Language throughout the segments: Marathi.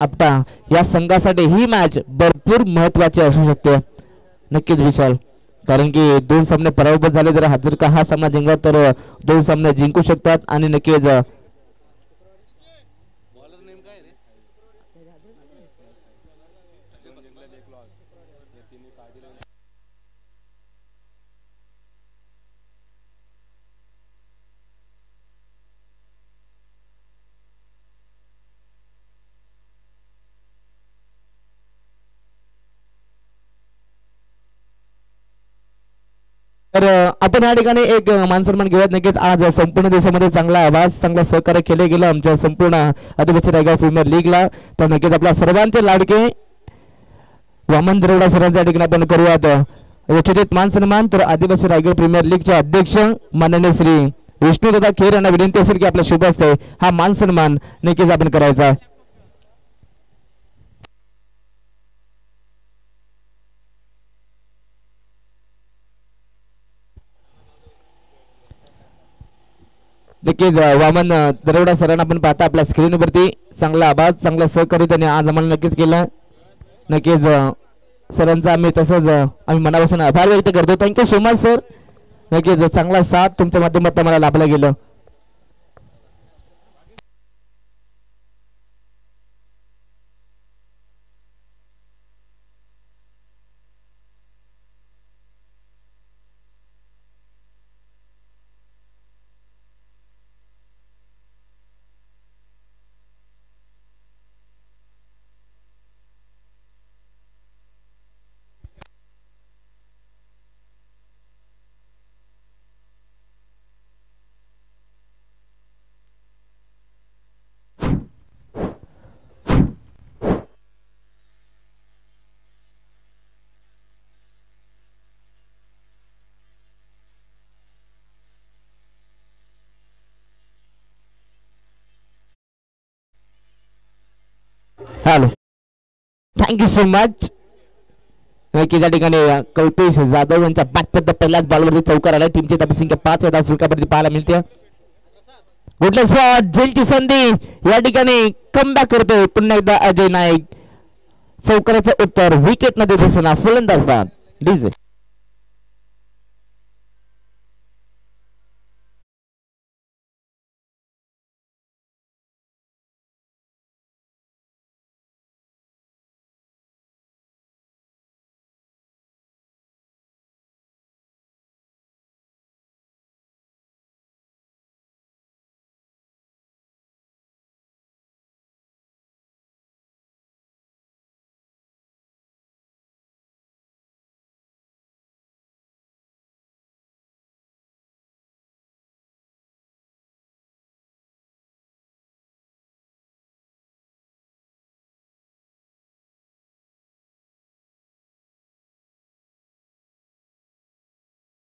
आपटा या संघासाठी ही मॅच भरपूर महत्वाची असू शकते नक्कीच विशाल. कारण की दोन सामने पराभूत झाले जर का हा सामना जिंकला तर दोन सामने जिंकू शकतात आणि नक्कीच तर आपण या ठिकाणी एक मान सन्मान घेऊयात. नक्कीच आज संपूर्ण देशामध्ये चांगला आवाज चांगला सहकार्य केले गेलं आमच्या संपूर्ण आदिवासी रायगड प्रीमियर लीगला. तर नक्कीच आपल्या सर्वांचे लाडके वामन दरोडा सरांच्या ठिकाणी आपण करूयात यथोचित मान सन्मान. तर आदिवासी रायगड प्रीमियर लीगचे अध्यक्ष माननीय श्री विष्णुदादा खेर यांना विनंती असेल की आपल्या शुभ हस्ते हा मान सन्मान नक्कीच आपण करायचा आहे. नक्कीच वामन दरोडा सरांना आपण पाहता आपल्या स्क्रीनवरती चांगला आवाज चांगला सहकार्य त्यांनी आज आम्हाला नक्कीच केलं. नक्कीच सरांचा आम्ही तसंच आम्ही मनापासून आभार व्यक्त करतो. Thank you so much sir. नक्कीच चांगला साथ तुमच्या माध्यमातून मला लाभला गेलं. Hello thank you so much. नक्कीच या ठिकाणी कल्पेश जाधव यांच्या बॅटपद्ध पहिल्याच बॉलवरती चौकार आला. टीमची धावसंख्या 5 धाव फुलकावरती पाहायला मिळते. गुडलक स्पॉट जेलची संधी या ठिकाणी कमबॅक करतोय पुन्हा एकदा अजय नाईक. चौकाराचं उत्तर विकेट न देत असताना फलंदाज बाद डीजे.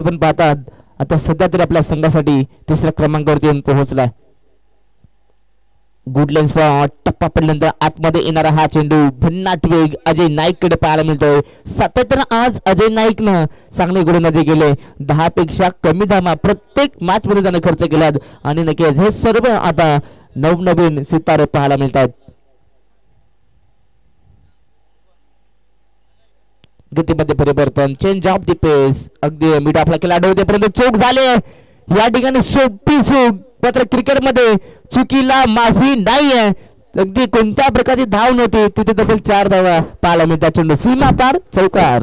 आपण पाहतात आता सध्या तरी आपल्या संघासाठी तिसऱ्या क्रमांकावरती येऊन पोहोचलाय. गुड लेन्स टप्पा पडल्यानंतर आतमध्ये येणारा हा चेंडू भन्नाट वेग अजय नाईक कडे पाहायला मिळतोय. सातत्यानं आज अजय नाईकनं चांगले गोलंदाजी केले. 10 पेक्षा कमी धावा प्रत्येक मॅच मध्ये त्याने खर्च केल्यात आणि नक्कीच हे सर्व आता नवनवीन सितारे पाहायला मिळतात. गतीमध्ये परिवर्तन चेंज ऑफ द पेस अगदी मिड आपला खेळाडू होते परंतु चूक झाले या ठिकाणी. सोपी चूक मात्र क्रिकेटमध्ये चुकीला माफी नाहीये. अगदी कोणत्या प्रकारची धाव नव्हती तिथे तब्बल 4 धावा पाहायला मिळतात. चेंडू सीमा पार चौकार.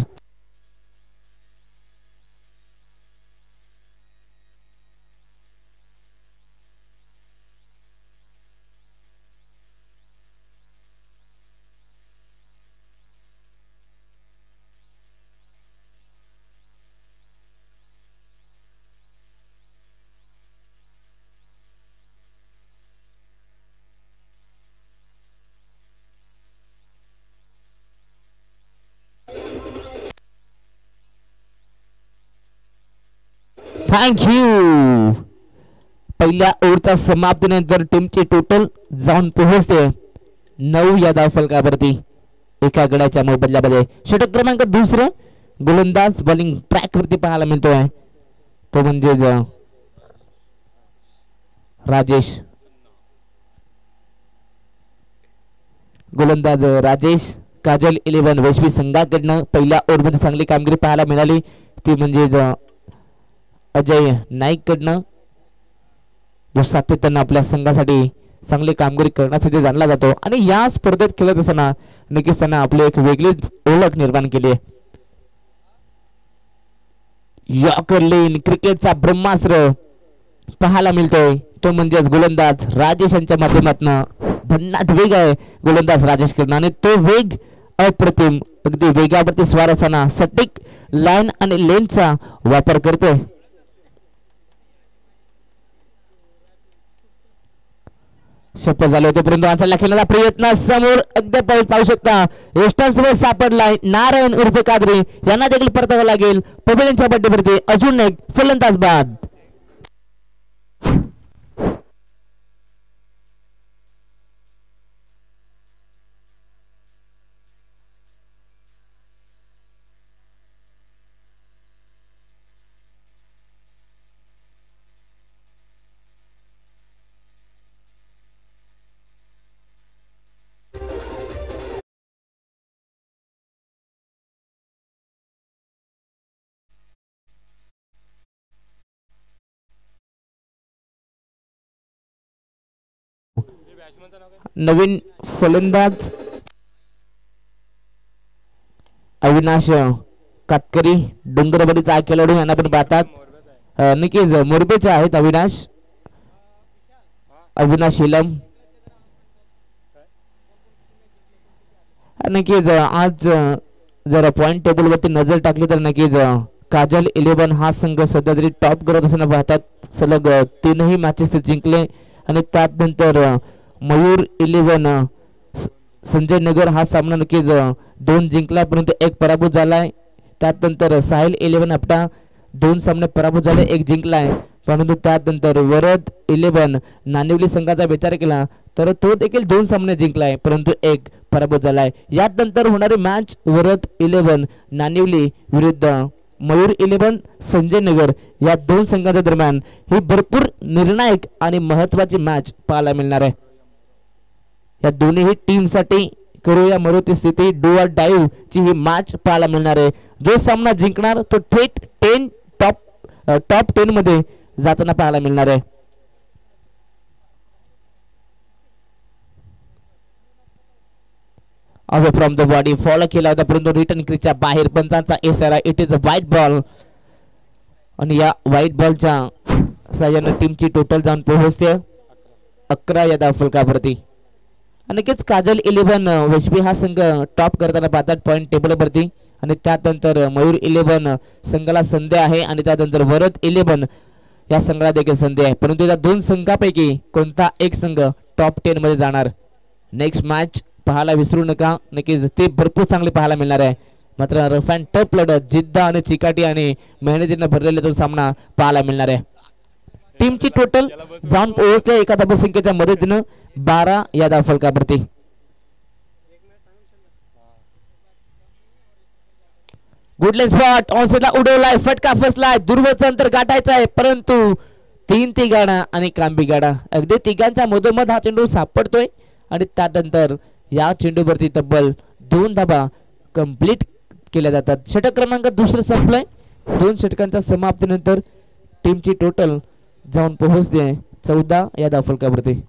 थँक्यू. पहिल्या ओव्हरच्या समाप्तीनंतर टीमची टोटल जाऊन पोहोचते 9 या धाव फलकावरती एका गड्याच्या मोबदल्यामध्ये. षटक क्रमांक दुसरं गोलंदाज बॉलिंग ट्रॅक वरती पाहायला मिळतोय तो म्हणजे राजेश. गोलंदाज राजेश. काजल 11 वैश्वी संघाकडनं पहिल्या ओव्हरमध्ये चांगली कामगिरी पाहायला मिळाली, ती म्हणजेच अजय नाईक कडनं, जो सातत्यानं आपल्या संघासाठी चांगली कामगिरी करण्यासाठी जाणला जातो आणि या स्पर्धेत खेळत असताना नक्कीच त्यांना आपली एक वेगळीच ओळख निर्माण केली आहे. यॉर्कर लेन क्रिकेटचा ब्रह्मास्त्र पाहायला मिळतोय, तो म्हणजेच गोलंदाज राजेश यांच्या माध्यमातून. भन्नाट वेग आहे गोलंदाज राजेश कडनं आणि तो वेग अप्रतिम, अगदी वेगावरती स्वार असताना सटीक लाईन आणि लेनचा वापर करतोय. शतक झाले होते परंतु आचारला खेळण्याचा प्रयत्न समोर अगदी पाहू शकता एस्टन्सवर सापडलाय नारायण उर्फ कादरी, यांना देखील परतावं लागेल. पवेलियनच्या बड्डेवरती अजून एक फलंदाज बाद. नवीन फलंदाज अविनाश कातकरी, डोंगरवाडीचा खेळाडू, यांना पण पाहतात. नक्कीच मोरबेचे आहेत अविनाश हिलम. नक्कीच आज जर पॉइंट टेबल वरती नजर टाकली तर नक्कीच काजल 11 हा संघ सध्या तरी टॉप करत असताना पाहतात. सलग 3ही मॅचेस ते जिंकले आणि त्यानंतर मयूर 11 संजय नगर हा सामना नक्कीच 2 जिंकला परंतु 1 पराभूत झालाय. त्यानंतर साहिल 11 आपटा 2 सामने पराभूत झाले, 1 जिंकलाय. परंतु त्यानंतर वरद 11 नानिवली संघाचा विचार केला तर तो देखील 2 सामने जिंकलाय परंतु 1 पराभूत झालाय. यानंतर होणारी मॅच वरद 11 नानिवली विरुद्ध मयूर 11 संजय नगर या 2 संघांच्या दरम्यान ही भरपूर निर्णायक आणि महत्वाची मॅच पाहायला मिळणार आहे. या दोन्ही टीमसाठी करूया मरुती स्थिती डू ऑर डाईव्ह ची ही मॅच पाहायला मिळणार आहे. जो सामना जिंकणार तो थेट टॉप 10 मध्ये जाताना पाहायला मिळणार आहे. Away from the body follow केला होता परंतु रिटर्न क्रीजच्या बाहेर पंचांचा इशारा, it is a white ball आणि या व्हाईट बॉलच्या साह्याने टीमची टोटल जाऊन पोहोचते 11 या धावफलकावरती. नक्कीच काजल 11 वैश्वी हा संघ टॉप करताना पाहतात पॉइंट टेबलवरती आणि त्यानंतर मयूर 11 संघाला संधी आहे आणि त्यानंतर वरद 11 या संघाला देखील संधी आहे परंतु या 2 संघापैकी कोणता एक संघ टॉप 10 मध्ये जाणार. नेक्स्ट मॅच पाहायला विसरू नका, नक्कीच ते भरपूर चांगले पाहायला मिळणार आहे. मात्र रफ अँड टफ लढत, जिद्द आणि चिकाटी आणि मेहनतीने भरलेला तो सामना पाहायला मिळणार आहे. टीमची टोटल जाऊन पोहोचल्या एका धावसंख्येच्या मदतीनं 12 या धावफलकावरती. गुडलेस स्पॉट ऑनसेटला उडवलाय, फटका फसलाय, दुर्वचं अंतर गाठायचं आहे परंतु 3 तिघाडा आणि कांबी गाडा अगदी तिघांच्या मधोमध हा चेंडू सापडतोय आणि त्यानंतर या चेंडूवरती तब्बल 2 धाबा कंप्लीट केल्या जातात. षटक क्रमांक दुसरं संपलंय. 2 षटकांच्या समाप्तीनंतर टीमची टोटल जाऊन पोहोचते 14 या धावफलकावरती.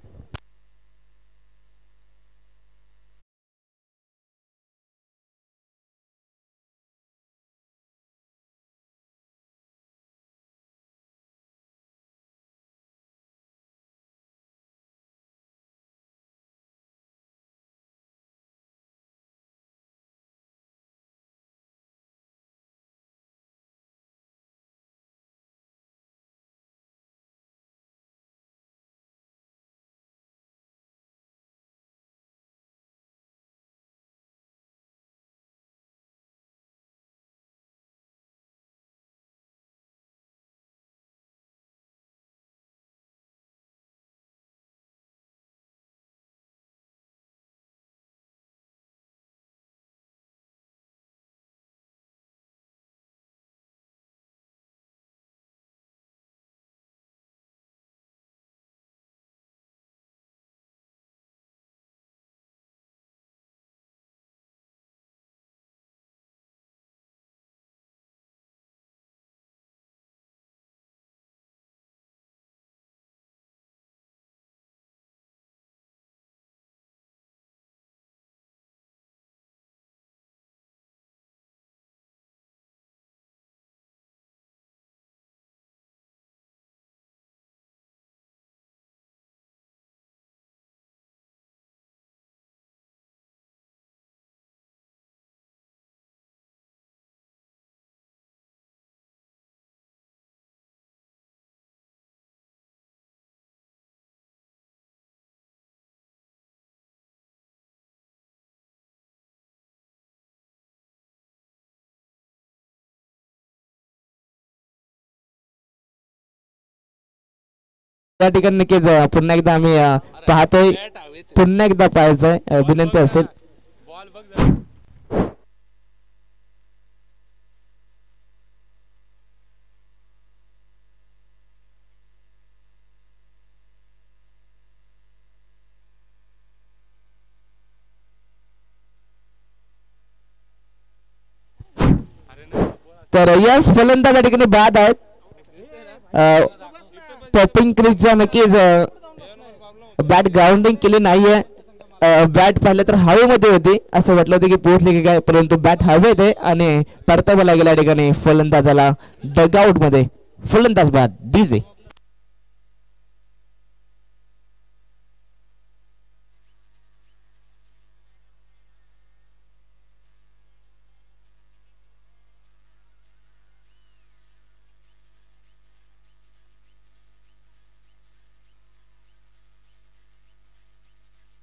त्या ठिकाणी नक्कीच पुन्हा एकदा आम्ही पाहतोय, पुन्हा एकदा पाहायचंय विनंती असेल. तर यस फलंदाज या ठिकाणी बाद आहेत. टॉपिंग क्रीजच्या नक्कीच बॅट ग्राउंडिंग केली नाहीये. बॅट पाहिलं तर हवेमध्ये होती, असं वाटलं होतं की पोहोचले की काय, परंतु बॅट हवेत आहे आणि परतावा गेला या ठिकाणी फलंदाजाला डगआउट मध्ये. फलंदाज बाद डीजे.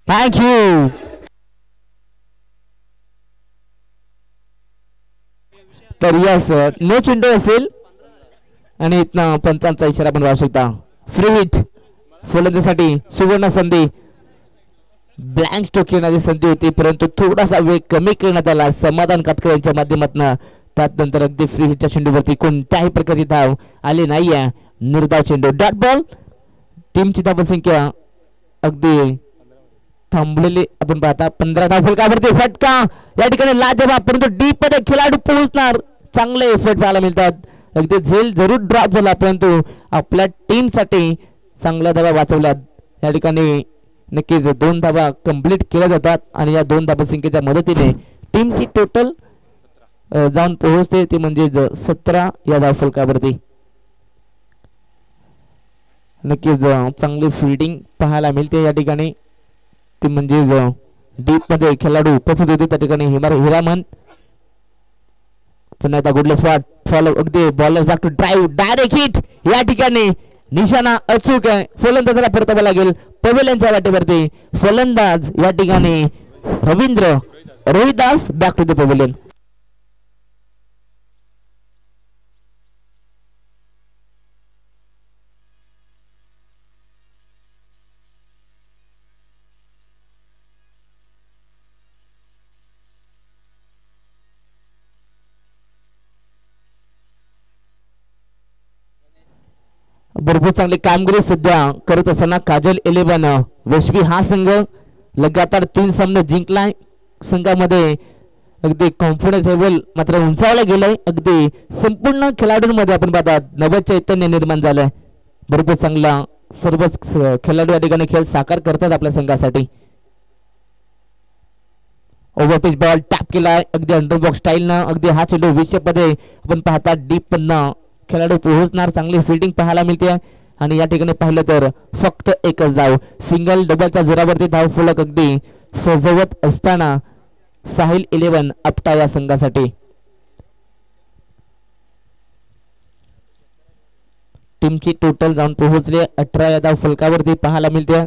Thank you. तर यस नो चेंडू असेल आणि इथनं पंचांचा इशारा आपण पाहू शकता. फ्री हिट फलंदाजासाठी सुवर्ण संधी. ब्लँक स्ट्रोक येण्याची संधी होती, परंतु थोडासा वेग कमी करण्यात आला समाधान कातकर यांच्या माध्यमातून. त्यानंतर अगदी फ्री हिटच्या चेंडूवरती कोणत्याही प्रकारची धाव आली नाहीये. निर्धाव चेंडू डॉट बॉल. टीमची धावसंख्या अगदी थांबलेली आपण पाहता 15 धाव फलकावरती. फटका या ठिकाणी लाजवाब, परंतु डीप मध्ये खेळाडू पोहोचणार. चांगले एफर्ट पाहायला मिळतात. अगदी झेल जरूर ड्रॉप झाला, परंतु आपल्या टीम साठी चांगल्या धावा वाचवल्यात. या ठिकाणी नक्कीच 2 धावा कंप्लीट केल्या जातात आणि या 2 धावा संख्येच्या मदतीने टीमची टोटल जाऊन पोहोचते ती म्हणजे 17 या धाव फलकावरती. नक्कीच चांगली फिल्डिंग पाहायला मिळते या ठिकाणी. ती म्हणजे डीप मध्ये खेळाडू उपस्थित होते त्या ठिकाणी हिरामन. पुन्हा एकदा गुडलेस स्पॉट फॉलो अगदी bowler back to drive direct hit. या ठिकाणी निशाणा अचूक आहे. फलंदाजाला परतावा लागेल पवेलियनच्या वाटेवरती. फलंदाज या ठिकाणी Ravindra Rohidas back to the pavilion. भरपूर चांगली कामगिरी सध्या करत असताना काजल 11 वेशवी हा संघ लगातार 3 सामने जिंकलाय. संघामध्ये अगदी कॉन्फिडन्स लेवल मात्र उंचावला गेलाय. अगदी संपूर्ण खेळाडूंमध्ये आपण पाहतात नवं चैतन्य निर्माण झालंय. भरपूर चांगला सर्वच खेळाडू या ठिकाणी खेळ साकार करतात आपल्या संघासाठी. ओव्हरपिच बॉल टॅप केलाय अगदी अंडरबॉक्स स्टाईलनं. अगदी हा चेंडू विषयमध्ये आपण पाहतात डीप पण खेळाडू पोहोचणार. चांगली फिल्डिंग पाहायला मिळते आणि या ठिकाणी पाहिलं तर फक्त एकच धाव. सिंगल डबलच्या जोरावरती धाव फलक अगदी सजवत असताना साहिल 11 आपटा या संघासाठी. टीमची टोटल जाऊन पोहोचले 18 या धाव फलकावरती पाहायला मिळते.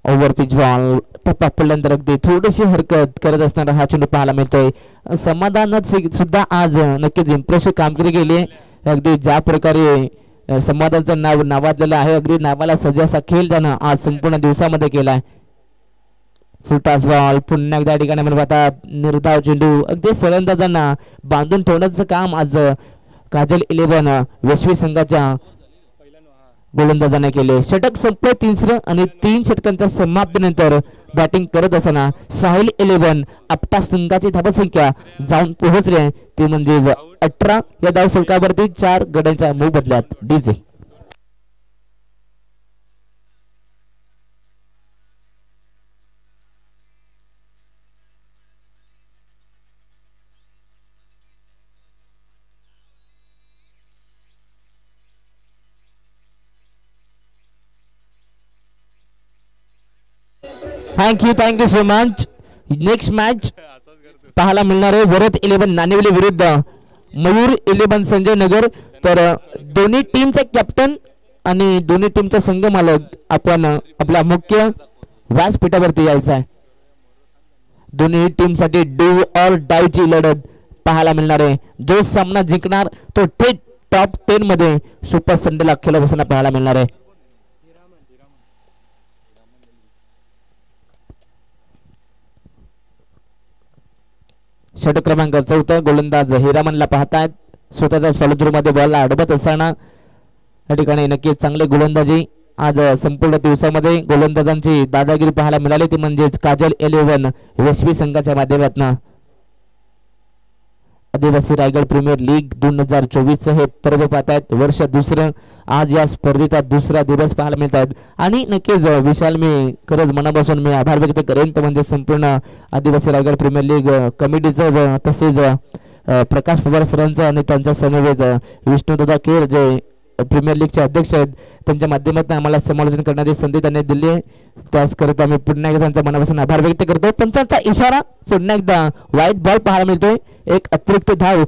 ओव्हरपिच बॉल टप्पा पडल्यानंतर अगदी थोडीशी हरकत करत असणारा हा चेंडू पाहायला मिळतोय. समाधानात सुद्धा आज नक्कीच इम्प्रेसिव्ह कामगिरी केली. अगदी ज्या प्रकारे समाधानचं नाव नावाजलेलं आहे अगदी नावाला सजासा खेळ त्यानं आज संपूर्ण दिवसामध्ये केलाय. फुलटॉस बॉल पुन्हा एकदा ठिकाणी आपण पाहतात निर्धाव चेंडू. अगदी फलंदाजांना बांधून ठेवण्याचं काम आज काजल 11 वेशवी संघाच्या गोलंदाजाने केले. षटक संपले 3 आणि 3 षटकांच्या समाप्तीनंतर बॅटिंग करत असताना साहिल 11 आपटा संघाची धावसंख्या जाऊन पोहोचले ती म्हणजे 18 या धाव फलकावरती 4 गड्यांच्या मोबदल्यात. DJ. Thank you so much. Next match पाहायला मिळणार आहे वरद 11 नाणेवली विरुद्ध मयूर 11 संजय नगर. तर दोन्ही टीमचे कॅप्टन आणि दोन्ही टीमचे संघ मालक आपण आपल्या मुख्य व्यासपीठावरती यायचा आहे. दोन्ही टीम साठी डू ऑर डाय ची लढत पाहायला मिळणार आहे. जो सामना जिंकणार तो थेट टॉप 10 मध्ये सुपर संडेला खेळत असताना पाहायला मिळणार आहे. षटक क्रमांक 4 गोलंदाज हिरामनला पाहतायत. स्वतःच्या फॉलोथ्रू मध्ये बॉलला अडवत असताना या ठिकाणी नक्कीच चांगले गोलंदाजी आज संपूर्ण दिवसामध्ये गोलंदाजांची दादागिरी पाहायला मिळाली. ती म्हणजेच काजल 11 यशवी संघाच्या माध्यमातून आदिवासी रायगड प्रीमियर लीग 2024 हे पर्व पाहतायत. वर्ष दुसरं आज या स्पर्धेचा दुसरा दिवस पाहायला मिळत आहेत. आणि नक्कीच विशाल मी खरंच मनापासून मी आभार व्यक्त करेन तर म्हणजे संपूर्ण आदिवासी रायगड प्रीमियर लीग कमिटीचं तसेच प्रकाश पवार सरांचं आणि त्यांच्या समवेत विष्णुदादा केर जे प्रीमियर लीगचे अध्यक्ष आहेत त्यांच्या माध्यमातून आम्हाला समालोचन करण्याची संधी त्यांनी दिली आहे. त्याचकरिता मी पुन्हा एकदा त्यांचा मनापासून आभार व्यक्त करतो. पंचांचा इशारा पुन्हा एकदा व्हाईट बॉल पाहायला मिळतोय. एक अतिरिक्त धाव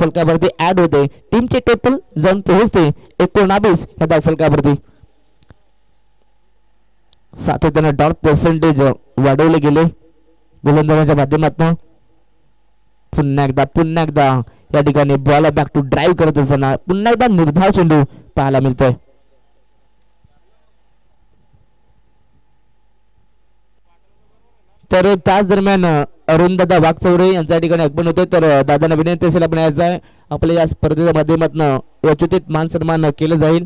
फलकावरती ऍड होते. टीमचे टोटल जाऊन पोहोचते 19 या धाव फलकावरती. सातत्याने डॉट पर्सेंटेज वाढवले गेले गोलंदाजांच्या माध्यमातून. पुन्हा एकदा या ठिकाणी बॉल बॅक टू ड्राईव्ह करत असताना पुन्हा एकदा निर्धाव चेंडू पाहायला मिळतोय. तर त्याच दरम्यान अरुणदादा वाघचौरे यांच्या ठिकाणी आगमन होते. तर दादांना विनंती असेल आपण यायचं आहे आपल्या या स्पर्धेच्या माध्यमातून यथोचित मान सन्मान केलं जाईल.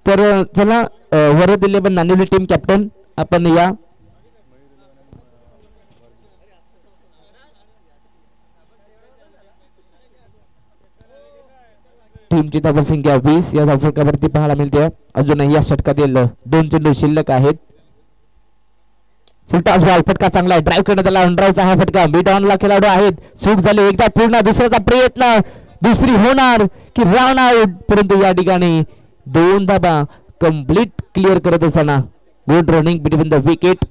तर चला वरद 11 नांदिवली टीम कॅप्टन आपण या. टीमची धावसंख्या 20 या धावफलकावरती पाहायला मिळते. अजूनही या षटकातील 2 चेंडू शिल्लक आहेत. फुलटॉस बॉल फटका चांगला आहे. ड्राईव्ह करण्यात आला. ऑनड्राईव्हचा हा फटका मिड ऑनला खेळाडू आहेत. चूक झाली एकदा पूर्ण दुसऱ्याचा प्रयत्न दुसरी होणार की रन आउट परंतु या ठिकाणी 2 धाबा कंप्लीट क्लिअर करत असताना good running between the wicket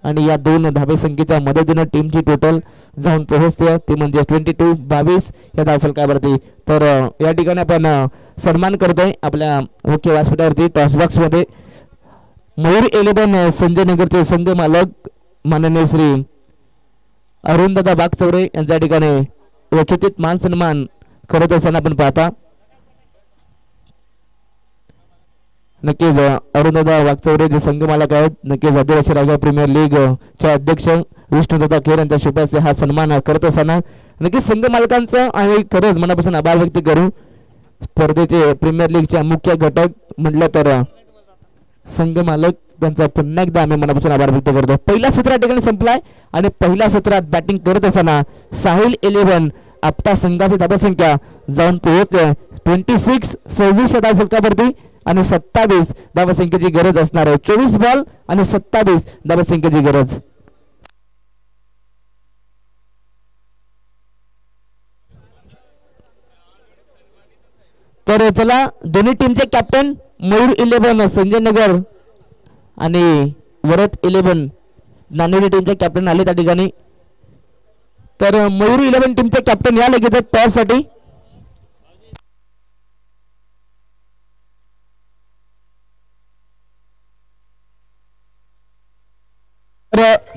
आणि या 2 धाबे संख्येच्या मदतीने टीमची टोटल जाऊन पोहोचते ती म्हणजे 22 या धावफलकावरती. तर या ठिकाणी आपण सन्मान करतोय आपल्या मुख्य व्यासपीठावरती टॉस बॉक्स मध्ये मयूर 11 संजय नगरचे संघ मालक माननीय श्री अरुणदादा वाघचौरे यांच्या ठिकाणी यथोचित मान सन्मान करत असताना आपण पाहता. नक्कीच अरुणदादा वाघचौरे जे संघ मालक आहेत नक्कीच आदिवासी रायगड प्रीमियर लीग चे अध्यक्ष विष्णुदादा खेर यांच्या शुभ हस्ते हा सन्मान करत असताना नक्कीच संघ मालकांचं आम्ही खरंच मनापासून आभार व्यक्त करू. स्पर्धेचे प्रीमियर लीगचे मुख्य घटक म्हटलं तर संघ मालक त्यांचा पुन्हा एकदा आम्ही मनापासून आभार व्यक्त करतो. पहिला सत्र या ठिकाणी संपलाय आणि पहिल्या सत्रात बॅटिंग करत असताना साहिल 11 आपटा संघाची धावसंख्या जाऊन पोहोचले 26 या धावफलकावरती आणि 27 धावसंख्येची गरज असणार आहे. 24 बॉल आणि 27 धावसंख्येची गरज. तर चला दोन्ही टीमचे कॅप्टन मयूर 11 संजय नगर आणि वरद 11 नांदिवली टीमचे कॅप्टन आले त्या ठिकाणी. तर मयूर 11 टीमचे कॅप्टन या लगेच टॉस साठी.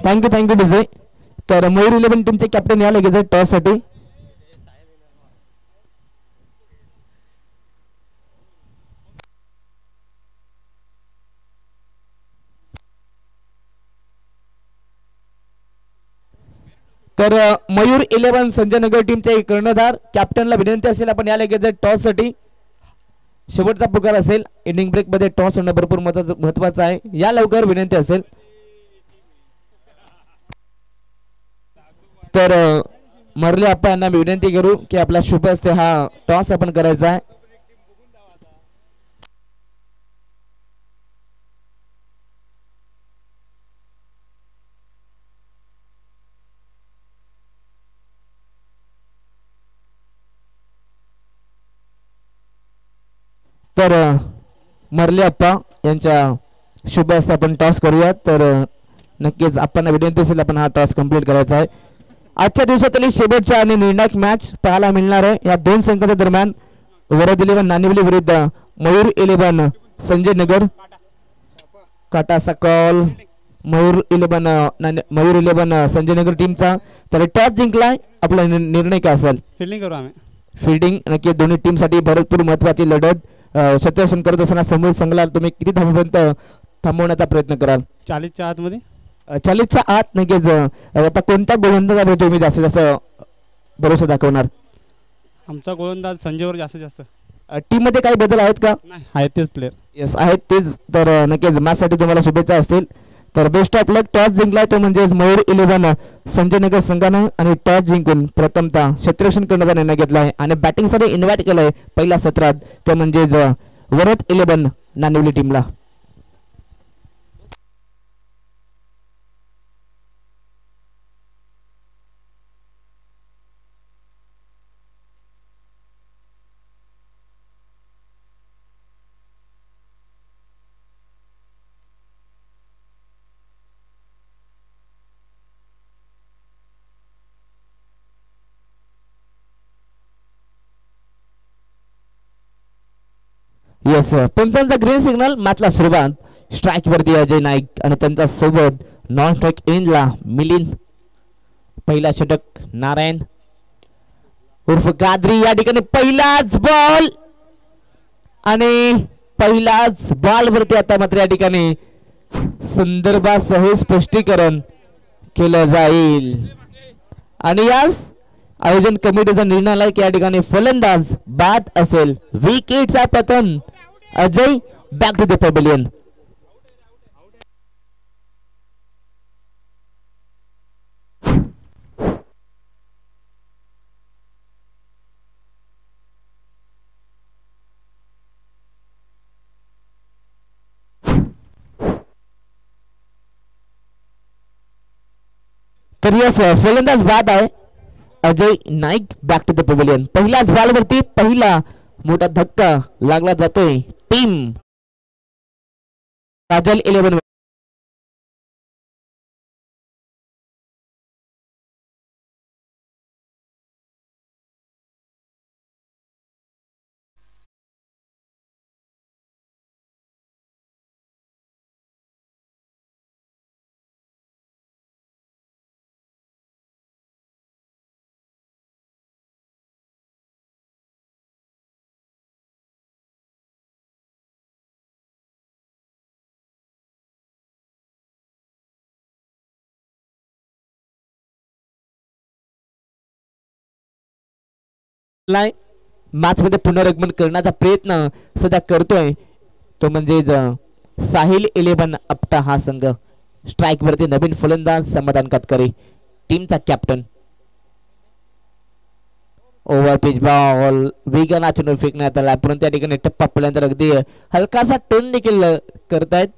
Thank you DJ. तर मयूर 11 टीमचे कॅप्टन या लगेच टॉस साठी. तर मयूर 11 संजय नगर टीमचे कर्णधार कॅप्टनला विनंती असेल आपण या लगेच टॉस साठी शेवटचा पुकार असेल. इनिंग ब्रेक मध्ये टॉस होणं भरपूर महत्वाचं आहे. या लवकर विनंती असेल. तर मरले आपण यांना विनंती करू की आपला शुभ हस्ते हा टॉस आपण करायचा आहे. तर मरले अप्पा यांच्या शुभ हस्ते आपण टॉस करूया. तर नक्कीच आपण विनंती असेल आपण हा टॉस कंप्लीट करायचा आहे. आजच्या दिवसातली शेवटच्या आणि निर्णायक मॅच पाहायला मिळणार आहे या 2 संघाच्या दरम्यान. वरद इलेव्हन नानिवली विरुद्ध Mayur eleven Sanjay Nagar. काटाचा call Mayur eleven Sanjay Nagar टीमचा. तर टॉस जिंकलाय. आपला निर्णय काय असेल? फिल्डिंग करू आम्ही. फिल्डिंग नक्की दोन्ही टीम साठी भरपूर महत्वाची लढत. क्षेत्ररक्षण करत असताना समोर संघाला तुम्ही किती धावांपर्यंत थांबवण्याचा प्रयत्न कराल? 40च्या आतमध्ये. 40च्या आत नक्कीच. आता कोणत्या गोलंदाजावर तुम्ही जास्तीत जास्त भरोसा दाखवणार? आमचा गोलंदाज संजयवर जास्तीत जास्त. टीम मध्ये काही बदल आहेत का? नाही, आहेत तेच प्लेयर. येस, आहेत तेच. तर नक्कीच मॅचसाठी तुम्हाला शुभेच्छा असतील. तर बेस्ट ऑफ लक. टॉस जिंकलाय तो म्हणजेच मयूर इलेव्हन संजय नगर संघानं आणि टॉस जिंकून प्रथमतः क्षेत्ररक्षण करण्याचा निर्णय घेतला आहे आणि बॅटिंगसाठी इन्व्हाइट केलंय पहिल्या सत्रात ते म्हणजेच वरद इलेव्हन नानिवली टीमला. येस, पंचांचा ग्रीन सिग्नल. मॅचला सुरुवात. स्ट्राईक वरती अजय नाईक आणि त्यांच्या सोबत नॉन स्ट्राईक एंडला मिलिंद. पहिला षटक नारायण उर्फ गाद्री. या ठिकाणी पहिलाच बॉल आणि पहिलाच बॉल वरती आता मात्र या ठिकाणी संदर्भासह स्पष्टीकरण केलं जाईल आणि यास आयोजन कमिटीचा निर्णय आला की या ठिकाणी फलंदाज बाद असेल. विकेटचा पतन. Ajay back to the pavilion. तर यस, फलंदाज बाद आहे. Ajay Naik back to the pavilion. पहिल्याच बॉलवरती पहिला मोठा धक्का लागला जातोय टीम काजल 11. मॅच मध्ये पुनरागमन करण्याचा प्रयत्न सध्या करतोय तो म्हणजे साहिल 11 आपटा हा संघ. स्ट्राईक वरती नवीन फलंदाज समाधान कातकरी टीमचा कॅप्टन. ओव्हर पिच बॉल वेगाने चेंडू फेकण्यात आला परंतु त्या ठिकाणी टप्पा पडल्यानंतर अगदी हलकासा टर्न देखील करतायत.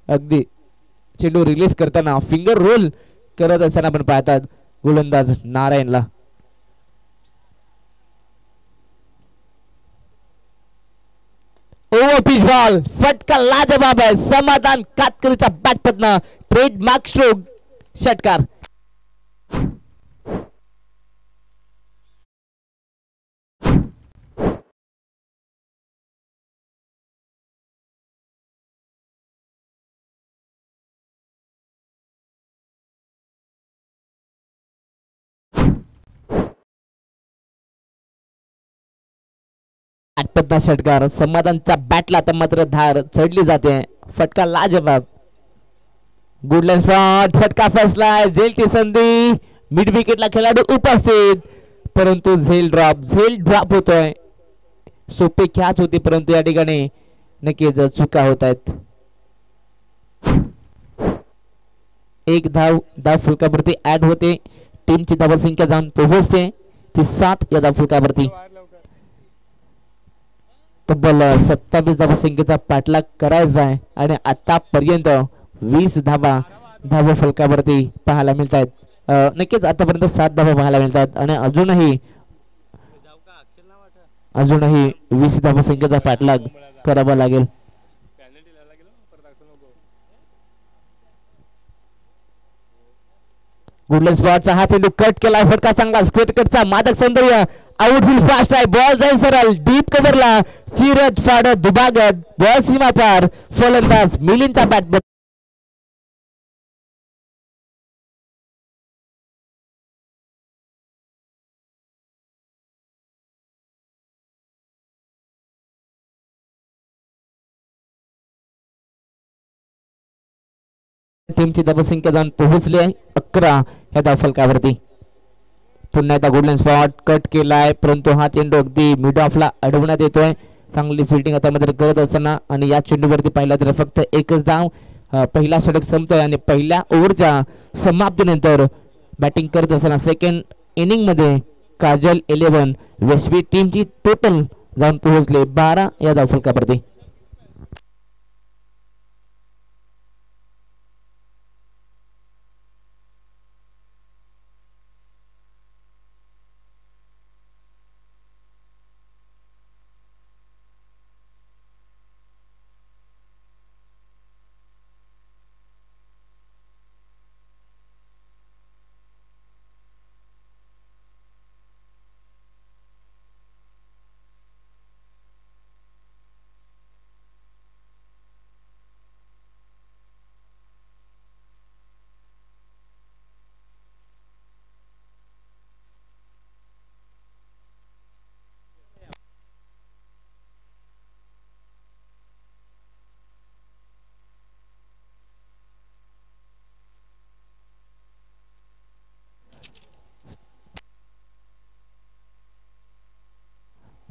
अगदी चेंडू रिलीज करताना फिंगर रोल करत असताना आपण पाहतात गोलंदाज नारायणला. ओव्हर पिच बॉल फटका लाजवाब आहे. समाधान कातकरीच्या बॅटमधनं ट्रेडमार्क स्ट्रोक षटकार. षटकार. समाधानच्या बॅटला आता मात्र धार चढली जाते. फटका लाजवाब. Good line shot. फटका फसलाय. झेलची संधी. मिड विकेटला खेळाडू उपस्थित परंतु झेल ड्रॉप होतोय. सोपे कॅच होते परंतु या ठिकाणी नक्कीच चुका होत आहेत. एक धाव फुलकावरती ऍड होते. टीमची धावसंख्या जाऊन पोहोचते ती 7 या धाव फुलकावरती. तब्बल 27 धावसंख्येचा पाठलाग करायचा आहे आणि आतापर्यंत 20 धावा फलकावरती पाहायला मिळत आहेत. नक्कीच आतापर्यंत 7 धावा पाहायला मिळतात आणि अजूनही 20 धावसंख्येचा पाठलाग करावा लागेल. गुडलेस बॉलचा हा चेंडू कट केला. फटका चांगला स्क्वेट कटचा मादक सौंदर्य आउटफील्ड फास्ट आहे बॉल जाईल सरळ डीप कव्हरला चिरत फाडत दुभागत बॉल सीमा पार फलंदाज मिलिंदचा बॅट टीमची धावसंख्या जाऊन पोहोचली आहे 11 या धावफलकावरती पुन्हा एकदा गोल्डन स्पॉट कट केलाय परंतु हा चेंडू अगदी मिड ऑफला अडवण्यात येतोय चांगली फिल्डिंग आता मध्ये करत असताना आणि या चेंडूवरती पाहिला तर फक्त एकच धाव पहिला षटक संपतोय आणि पहिल्या ओव्हरच्या समाप्तीनंतर बॅटिंग करत असताना सेकंड इनिंग मध्ये काजल 11 वेस्वी टीमची टोटल जाऊन पोहोचले 12 या धावफलकावरती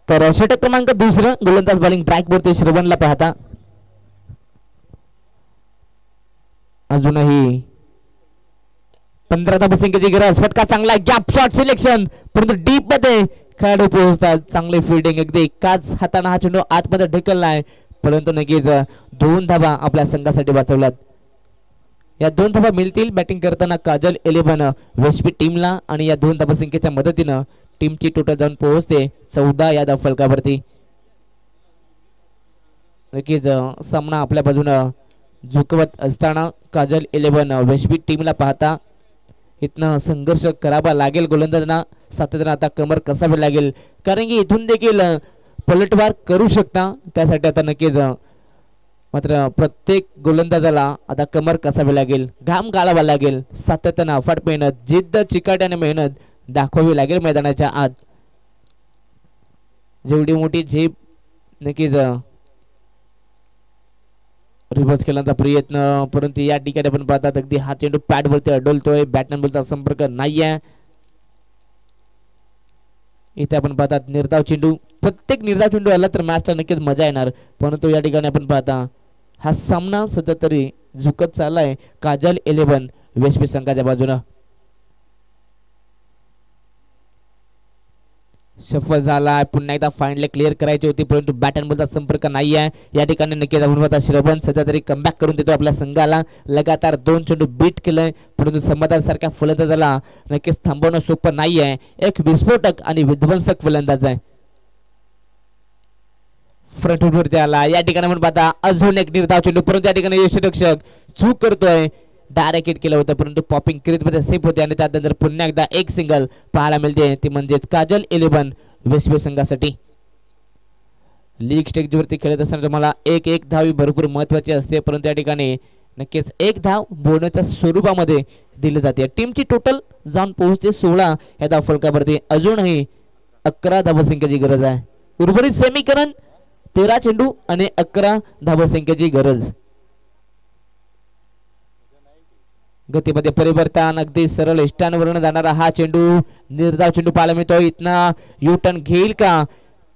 तर षटक क्रमांक दुसरं गोलंदाज बॉलिंग ट्रॅक वरती श्रवणला पाहता अजूनही 15 धावसंख्येची गरज फटका चांगला गॅप शॉट सिलेक्शन परंतु डीप मध्ये खेळाडू पोहोचतात चांगली फिल्डिंग अगदी एकाच हाताने हा चेंडू आतमध्ये ढकललाय परंतु नक्कीच 2 धावा आपल्या संघासाठी वाचवल्यात या 2 धावा मिळतील बॅटिंग करताना काजल 11 वेस्वी टीमला आणि या 2 धावसंख्येच्या मदतीनं टीमची टोटल जाऊन पोहोचते 14 या धावफलकावरती नक्कीच सामना आपल्या बाजूनं झुकवत असताना काजल 11 वेस्वी टीमला पाहता इथनं संघर्ष करावा लागेल गोलंदाजांना सातत्यानं आता कमर कसावी लागेल कारण की इथून देखील पलटवार करू शकता त्यासाठी आता नक्कीच मात्र प्रत्येक गोलंदाजाला आता कमर कसावी लागेल घाम गाळावा लागेल सातत्यानं अफाट मेहनत जिद्द चिकाट्याने मेहनत दाखवावी लागेल मैदानाच्या आत जेवढी मोठी झेप नक्कीच रिव्हर्स केल्यानंतर प्रयत्न परंतु या ठिकाणी आपण पाहतात अगदी हा चेंडू पॅड वरती अडवतोय बॅटमॅन बोलता संपर्क नाहीये इथे आपण पाहतात निर्धाव चेंडू प्रत्येक निर्धाव चेंडू आला तर मॅचला नक्कीच मजा येणार परंतु या ठिकाणी आपण पाहता हा सामना सतत तरी झुकत चाललाय काजल 11 वेस्वी संघाच्या बाजूनं सफल झाला पुन्हा एकदा फाइनली क्लिअर करायची होती परंतु बॅट अँड बॉलचा संपर्क नाही आहे या ठिकाणी नक्कीच आपण पाहता श्रवण सध्या तरी कमबॅक करून देतो आपल्या संघाला लगातार 2 चेंडू बीट केलंय परंतु समाधान सारख्या फलंदाजाला नक्कीच थांबवणं सोपं नाही आहे एक विस्फोटक आणि विध्वंसक फलंदाज आहे फ्रंट वरती आला या ठिकाणी आपण पाहता अजून एक निर्धाव चेंडू परंतु या ठिकाणी यष्टीरक्षक चूक करतोय डायरेक्ट हिट केलं होतं परंतु पॉपिंग क्रीज मध्ये सेफ होते आणि त्यानंतर पुन्हा एकदा एक सिंगल पाहायला मिळते ती म्हणजेच काजल 11 वेस्वी संघासाठी लीग स्टेज वरती खेळत असताना तुम्हाला एक धाव भरपूर महत्वाची असते परंतु या ठिकाणी नक्कीच एक धाव बोनसच्या स्वरूपामध्ये दिली जाते टीमची टोटल जाऊन पोहोचते 16 या धाव फलकावरती अजूनही 11 धावसंख्येची गरज आहे उर्वरित समीकरण 13 चेंडू आणि 11 धावसंख्येची गरज गतीमध्ये परिवर्तन अगदी सरळ इष्टांवरून जाणारा हा चेंडू निर्धाव चेंडू पाहायला मिळतो इथनं यू टर्न घेईल का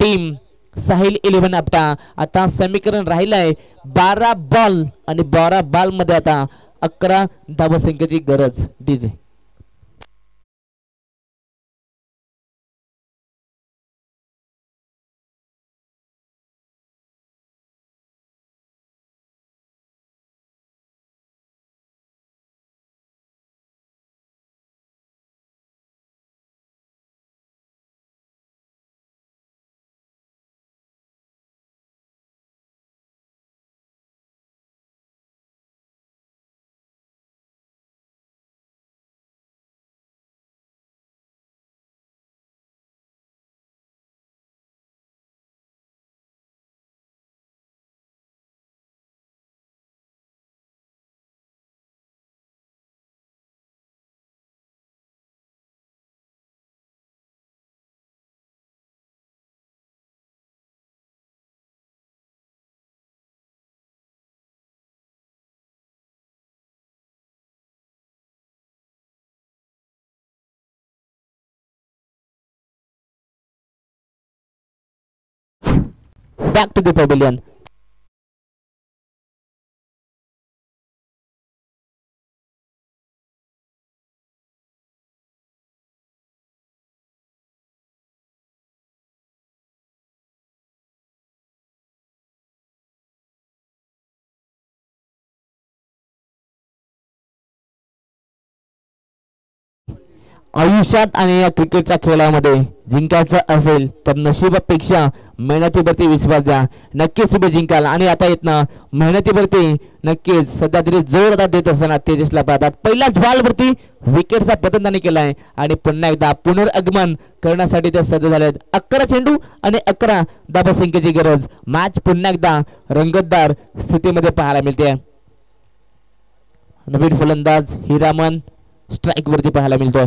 टीम साहिल 11 आपटा आता समीकरण राहिलंय 12 बॉल आणि 12 बॉल मध्ये आता 11 धावसंख्येची गरज DJ back to the pavilion. आयुष्यात आणि या क्रिकेटच्या खेळामध्ये जिंकायचं असेल तर नशिबापेक्षा मेहनतीवरती विश्वास द्या. नक्कीच तुम्ही जिंकाल. आणि आता येतं मेहनतीवरती नक्कीच सध्या तरी जोर आता देत असताना तेजसला पाहतात. पहिल्याच बॉलवरती विकेटचा पतन त्यांनी केलाय आणि पुन्हा एकदा पुनर्गमन करण्यासाठी ते सज्ज झालेत. 11 चेंडू आणि 11 धावसंख्येची गरज. मॅच पुन्हा एकदा रंगतदार स्थितीमध्ये पाहायला मिळते. नवीन फलंदाज हिरामन स्ट्राईक वरती पाहायला मिळतोय.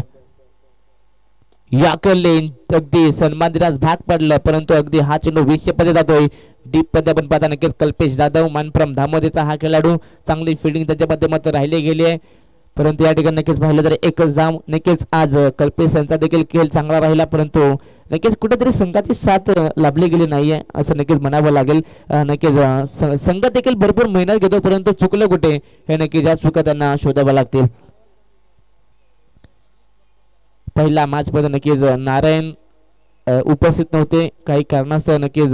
याकरलेन अगदी सन्मान देण्यास भाग पडलं, परंतु अगदी हा चेंडू 20 मध्ये जातोय. डीप मध्ये आपण पाहता नक्कीच कल्पेश जाधव मानप्रम धामोदेचा हा खेळाडू चांगली फिल्डिंग त्याच्या माध्यमातून राहिली गेली आहे. परंतु या ठिकाणी नक्कीच पाहिलं तर एकच धाम. नक्कीच आज कल्पेश यांचा देखील खेळ चांगला राहिला, परंतु नक्कीच कुठेतरी संघाची साथ लाभली गेली नाहीये असं नक्कीच म्हणावं लागेल. नक्कीच संघ देखील भरपूर मेहनत घेतो, परंतु चुकलं कुठे हे नक्कीच या चुका त्यांना शोधाव्या लागतील. पहिला मॅच मध्ये नक्कीच नारायण उपस्थित नव्हते काही कारणास्तव. नक्कीच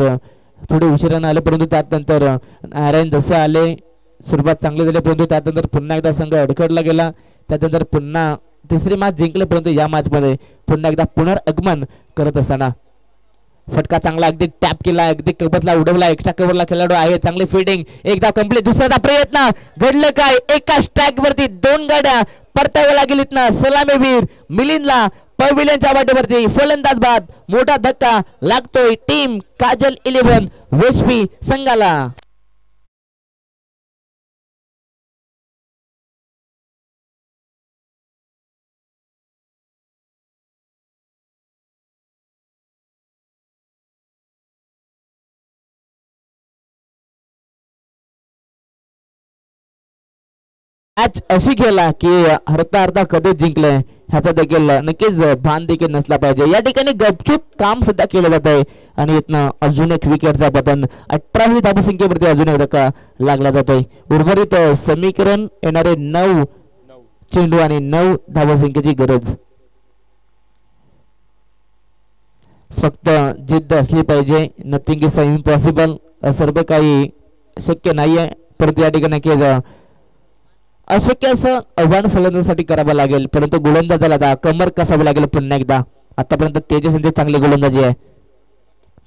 थोडे उशिराने आले, परंतु त्यानंतर नारायण जसे आले सुरुवात चांगली झाली, परंतु त्यानंतर पुन्हा एकदा संघ अडखडला गेला. त्यानंतर पुन्हा तिसरी मॅच जिंकले, परंतु या मॅच मध्ये पुन्हा एकदा पुनर्गमन करत असताना फटका चांगला अगदी टॅप केला, अगदी कबतला उडवला. एक्स्ट्रा कव्हरला खेळाडू आहे. चांगली फिल्डिंग एकदा कंप्लीट. दुसऱ्याचा प्रयत्न घडलं काय? एका स्ट्राईक वरती 2 गाड्या परताव्या लागेल. सलामीवीर मिलिंदला पॅव्हिलियनच्या वाटेवरती फलंदाज बाद. मोठा धक्का लागतोय टीम काजल 11 वेस्पी संघाला. मॅच अशी खेळला की हरता हरता कधीच जिंकलंय ह्याचा देखील नक्कीच भान देखील नसला पाहिजे. या ठिकाणी गपचूप काम सुद्धा केलं जात आहे आणि इथनं अजून एक विकेटचा पतन. 18वी धावसंख्येवरती अजून एक धक्का लागला जातोय. उर्वरित समीकरण येणारे 9 चेंडू आणि 9 धावसंख्येची गरज. फक्त जिद्द असली पाहिजे. Nothing is impossible. सर्व काही शक्य नाहीये, परंतु या ठिकाणी नक्कीच अशक्य असं आव्हान फलंदाजासाठी करावं लागेल, परंतु गोलंदाजाला आता कमर कसावं लागेल पुन्हा एकदा. आतापर्यंत तेजस यांची चांगली गोलंदाजी आहे.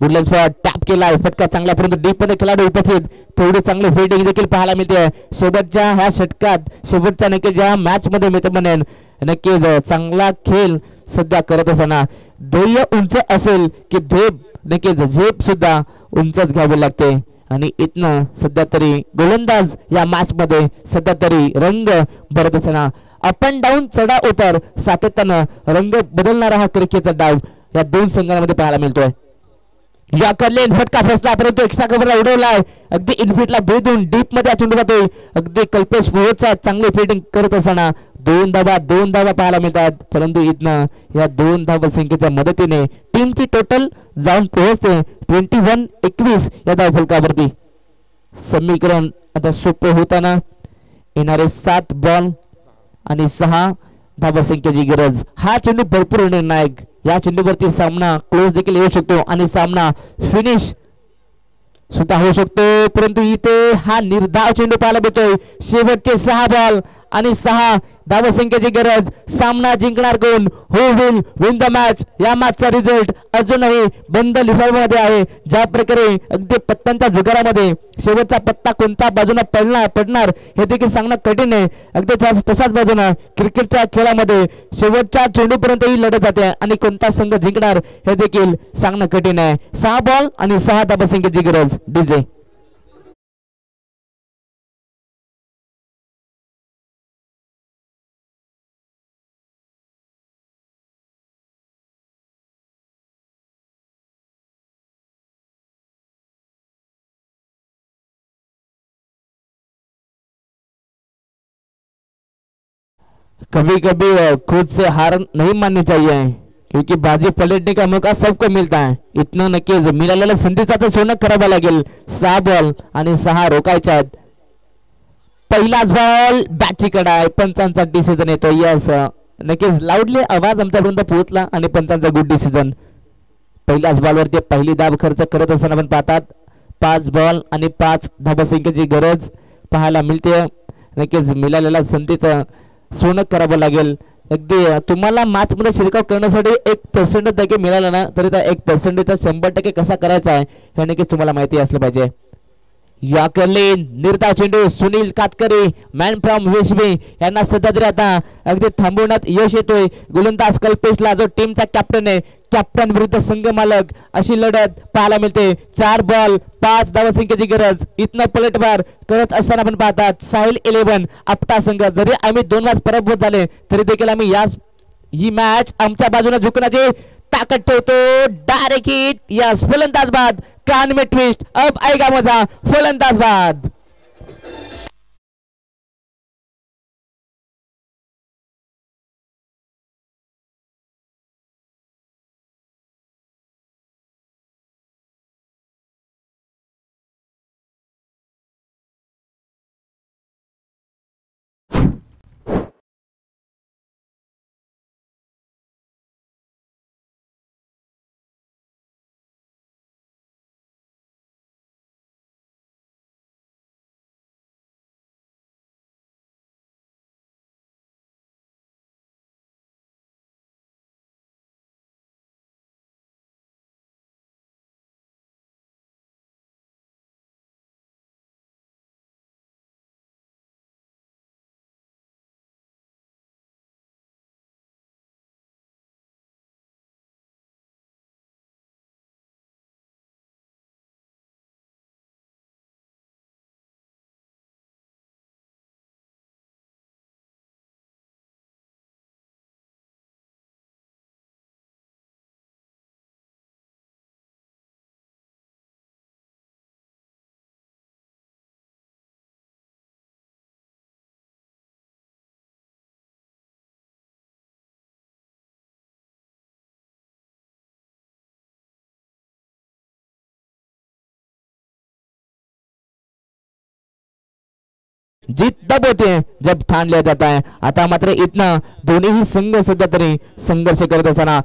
गुडलंड टॅप केला फटका चांगला, परंतु डीप मध्ये खेळाडू उपस्थित. थोडी चांगली फिल्डिंग देखील पाहायला मिळते शेवटच्या ह्या षटकात. शेवटच्या नक्कीच या मॅच मध्ये मी तर म्हणेन नक्कीच चांगला खेळ सध्या करत असताना ध्येय उंच असेल की झेप नक्कीच झेप सुद्धा उंचच घ्यावी लागते. आणि इथनं सध्या तरी गोलंदाज या मॅच मध्ये सध्या तरी रंग भरत असताना अप अँड डाऊन चढा उतार सातत्यानं रंग बदलणारा हा क्रिकेटचा डाव या 2 संघांमध्ये पाहायला मिळतोय. या करलेन फटका फसला, परंतु एक्स्ट्रा कव्हरला उडवलाय. अगदी इनफिटला भेदून डीप मध्ये चेंडू जातोय. अगदी कल्पेश भोईरचा चांगली फिल्डिंग करत असताना 2 धावा पाहायला मिळतात, परंतु इथनं या 2 धावसंख्येच्या मदतीने टीमची टोटल जाऊन पोहोचते 21-21 या धावफलकावरती. समीकरण आता सोपं होताना येणारे 7 बॉल आणि 6 धावसंख्येची गरज. हा चेंडू भरपूर निर्णायक. या चेंडूवरती सामना क्लोज देखील येऊ शकतो आणि सामना फिनिश सुद्धा होऊ शकतो, परंतु इथे हा निर्धाव चेंडू पाहायला मिळतोय. शेवटचे 6 बॉल आणि 6 धावसंख्येची गरज. सामना जिंकणार कोण? हु विल विन द मॅच? या मॅचचा रिझल्ट अजूनही बंद लिफाफ्यामध्ये आहे. ज्या प्रकारे अगदी पत्त्यांच्या जुगारामध्ये शेवटचा पत्ता कोणत्या बाजूने पडणार हे देखील सांगणं कठीण आहे. अगदी तसाच बाजूने क्रिकेटच्या खेळामध्ये शेवटच्या चेंडूपर्यंत ही लढत जाते आणि कोणता संघ जिंकणार हे देखील सांगणं कठीण आहे. 6 बॉल आणि 6 धावसंख्येची गरज. डीजे कभी कभी खुद से हार नहीं माननी चाहिए क्योंकि बाजी पलटने का मौका सबको मिलता है. इथनं नक्कीच मिळालेल्या संधीचा तर सोनं करावं लागेल. 6 बॉल आणि 6 रोखायच्या आहेत. पहिलाच बॉल बॅटची कडा आहे. पंचांचा डिसिजन येतो. यस, नक्कीच लाऊडली आवाज आमच्यापर्यंत पोहोचला आणि पंचांचा गुड डिसिजन. पहिल्याच बॉलवरती पहिली दाब खर्च करत असताना आपण पाहतात 5 बॉल आणि 5 धाबासंख्येची गरज पाहायला मिळते. नक्कीच मिळालेल्या संधीचं सोनं करावं लागेल. अगदी तुम्हाला मॅच मध्ये शिरकाव करण्यासाठी 1% देखील मिळाला ना तरी त्या 1%चा 100% कसा करायचा आहे हे नक्कीच तुम्हाला माहिती असलं पाहिजे. याकरले निर्धाव चेंडू सुनील कातकरी मॅन फ्रॉम वेशबी यांना सध्या तरी आता अगदी थांबवण्यात यश येतोय. गोलंदाज कल्पेशला जो टीमचा कॅप्टन आहे, कॅप्टन विरुद्ध संघ मालक अशी लढत पाहायला मिळते. 4 बॉल 5 धावसंख्येची गरज. इथनं पलटवार करत असताना आपण पाहतात साहिल 11 आपटा संघ. जरी आम्ही 2 मॅच पराभूत झाले तरी देखील आम्ही ही मॅच आमच्या बाजूने झुकण्याची ताकद ठेवतो. Direct hit. यस, फलंदाज बाद. कान में ट्विस्ट. अब आएगा मजा. फलंदाज बाद. जीत तब होते हैं जब ठान लिया जाता है. आता मात्र इथनं दोन्ही संघ सध्या तरी संघर्ष करत असताना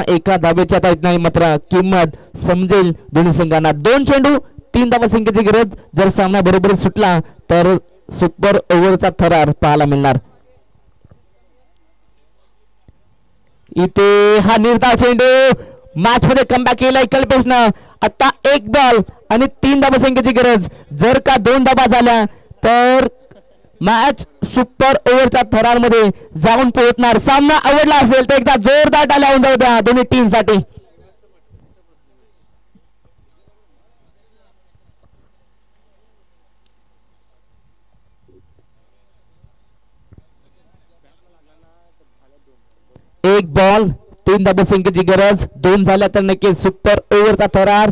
एका धाबेच्या आता इथनं मात्र किंमत समजेल दोन्ही संघांना. 2 चेंडू 3 धाबा संख्येची गरज. जर सामना बरोबर सुटला तर सुपर ओव्हरचा थरार पाहायला मिळणार. इथे हा निर्धाव चेंडू मॅच मध्ये कमबॅक केलाय कल्पेशनं. आता 1 बॉल आणि 3 धाबा संख्येची गरज. जर का 2 धाबा झाल्या तर मॅच सुपर ओव्हरच्या थरारमध्ये जाऊन पोहोचणार. सामना आवडला असेल तर एकदा जोरदार टाळ्या होऊन जाऊ द्या दोन्ही टीम साठी. एक बॉल 3 धाबा संख्येची गरज. 2 झाल्या तर नक्की सुपर ओव्हरचा थरार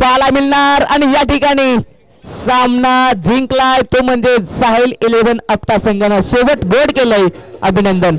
पाहायला मिळणार. आणि या ठिकाणी सामना जिंकलाय तो म्हणजे साहिल 11 आपटा संघानं. शेवट बोर्ड केलंय. अभिनंदन.